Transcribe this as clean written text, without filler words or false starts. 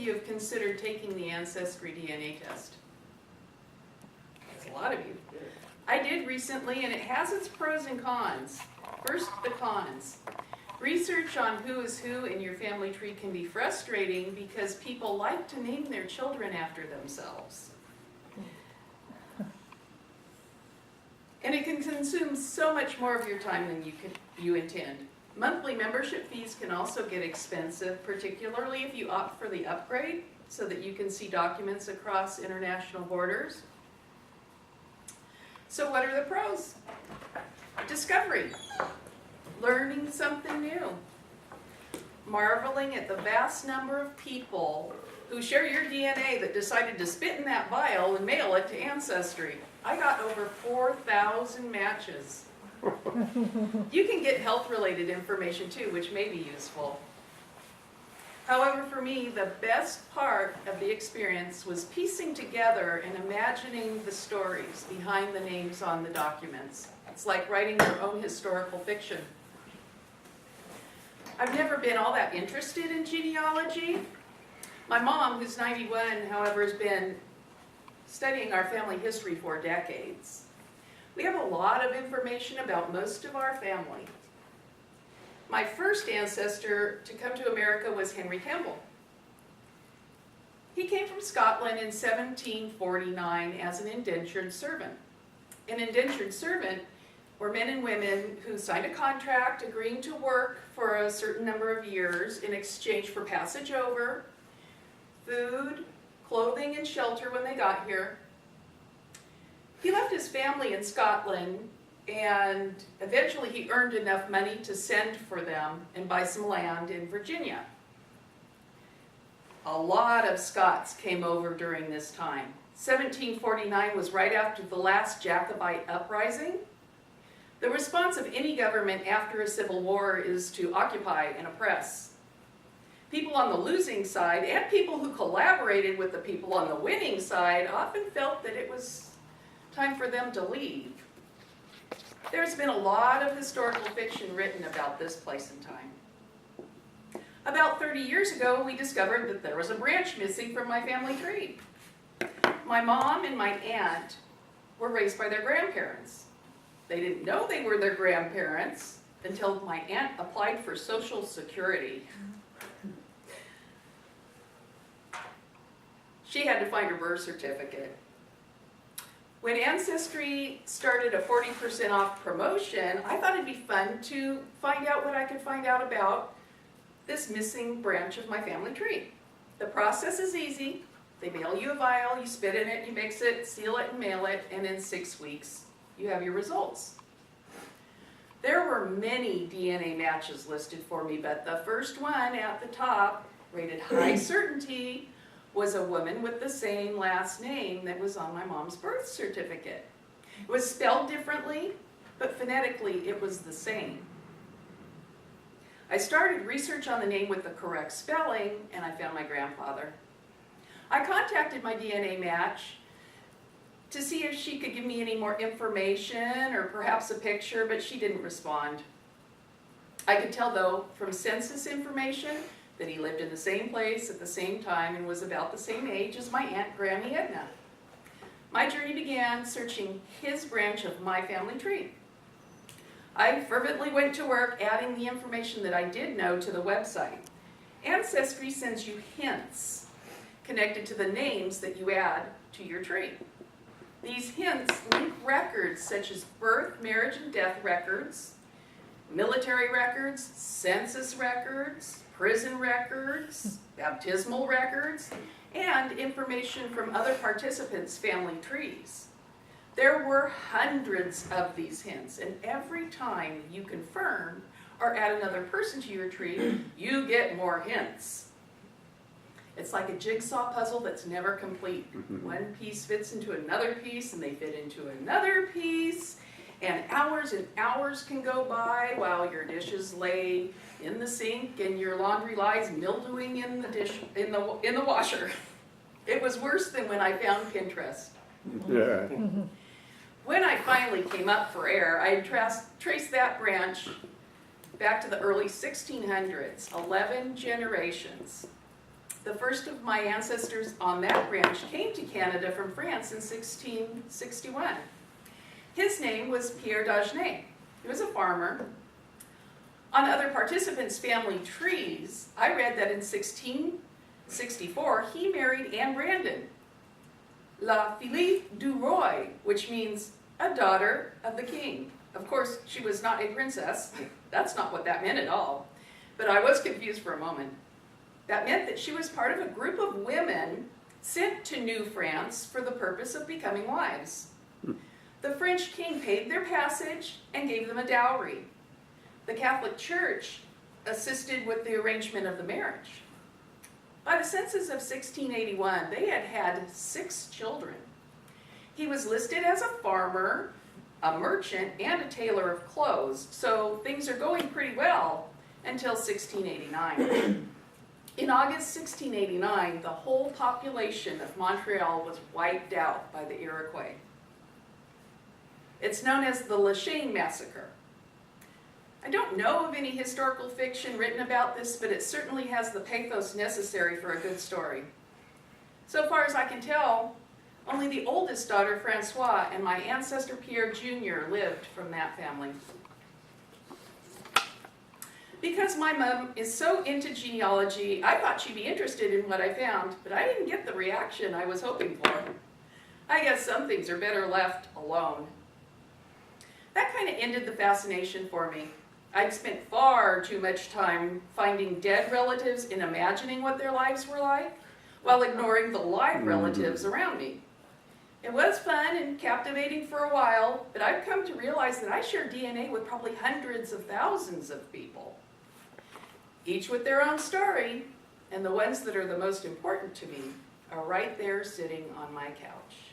you have considered taking the Ancestry DNA test? That's a lot of you. I did recently, and it has its pros and cons. First, the cons. Research on who is who in your family tree can be frustrating because people like to name their children after themselves. And it can consume so much more of your time than you intend. Monthly membership fees can also get expensive, particularly if you opt for the upgrade so that you can see documents across international borders. So what are the pros? Discovery. Learning something new. Marveling at the vast number of people who share your DNA that decided to spit in that vial and mail it to Ancestry. I got over 4,000 matches. You can get health-related information too, which may be useful. However, for me, the best part of the experience was piecing together and imagining the stories behind the names on the documents. It's like writing your own historical fiction. I've never been all that interested in genealogy. My mom, who's 91, however, has been studying our family history for decades. We have a lot of information about most of our family. My first ancestor to come to America was Henry Campbell. He came from Scotland in 1749 as an indentured servant. An indentured servant were men and women who signed a contract agreeing to work for a certain number of years in exchange for passage over, food, clothing, and shelter when they got here. He left his family in Scotland, and eventually he earned enough money to send for them and buy some land in Virginia. A lot of Scots came over during this time. 1749 was right after the last Jacobite uprising. The response of any government after a civil war is to occupy and oppress. People on the losing side and people who collaborated with the people on the winning side often felt that it was time for them to leave. There's been a lot of historical fiction written about this place and time. About 30 years ago, we discovered that there was a branch missing from my family tree. My mom and my aunt were raised by their grandparents. They didn't know they were their grandparents until my aunt applied for Social Security. She had to find her birth certificate. When Ancestry started a 40% off promotion, I thought it'd be fun to find out what I could find out about this missing branch of my family tree. The process is easy. They mail you a vial, you spit in it, you mix it, seal it, and mail it, and in 6 weeks, you have your results. There were many DNA matches listed for me, but the first one at the top, rated high certainty, was a woman with the same last name that was on my mom's birth certificate. It was spelled differently, but phonetically it was the same. I started research on the name with the correct spelling, and I found my grandfather. I contacted my DNA match to see if she could give me any more information or perhaps a picture, but she didn't respond. I could tell, though, from census information that he lived in the same place at the same time and was about the same age as my Aunt Granny Edna. My journey began searching his branch of my family tree. I fervently went to work adding the information that I did know to the website. Ancestry sends you hints connected to the names that you add to your tree. These hints link records such as birth, marriage, and death records, military records, census records, prison records, baptismal records, and information from other participants' family trees. There were hundreds of these hints, and every time you confirm or add another person to your tree, you get more hints. It's like a jigsaw puzzle that's never complete. One piece fits into another piece, and they fit into another piece, and hours can go by while your dishes lay in the sink and your laundry lies mildewing in the washer. It was worse than when I found Pinterest. Yeah. When I finally came up for air, I had traced that branch back to the early 1600s, 11 generations. The first of my ancestors on that branch came to Canada from France in 1661. His name was Pierre d'Agenais. He was a farmer. On other participants' family trees, I read that in 1664 he married Anne Brandon, La Philippe du Roi, which means a daughter of the king. Of course, she was not a princess. That's not what that meant at all. But I was confused for a moment. That meant that she was part of a group of women sent to New France for the purpose of becoming wives. The French king paid their passage and gave them a dowry. The Catholic Church assisted with the arrangement of the marriage. By the census of 1681, they had had 6 children. He was listed as a farmer, a merchant, and a tailor of clothes, so things are going pretty well until 1689. In August 1689, the whole population of Montreal was wiped out by the Iroquois. It's known as the Lachine Massacre. I don't know of any historical fiction written about this, but it certainly has the pathos necessary for a good story. So far as I can tell, only the oldest daughter, Francois, and my ancestor Pierre Jr. lived from that family. Because my mom is so into genealogy, I thought she'd be interested in what I found, but I didn't get the reaction I was hoping for. I guess some things are better left alone. That kind of ended the fascination for me. I'd spent far too much time finding dead relatives and imagining what their lives were like, while ignoring the live relatives around me. It was fun and captivating for a while, but I've come to realize that I share DNA with probably hundreds of thousands of people, each with their own story, and the ones that are the most important to me are right there sitting on my couch.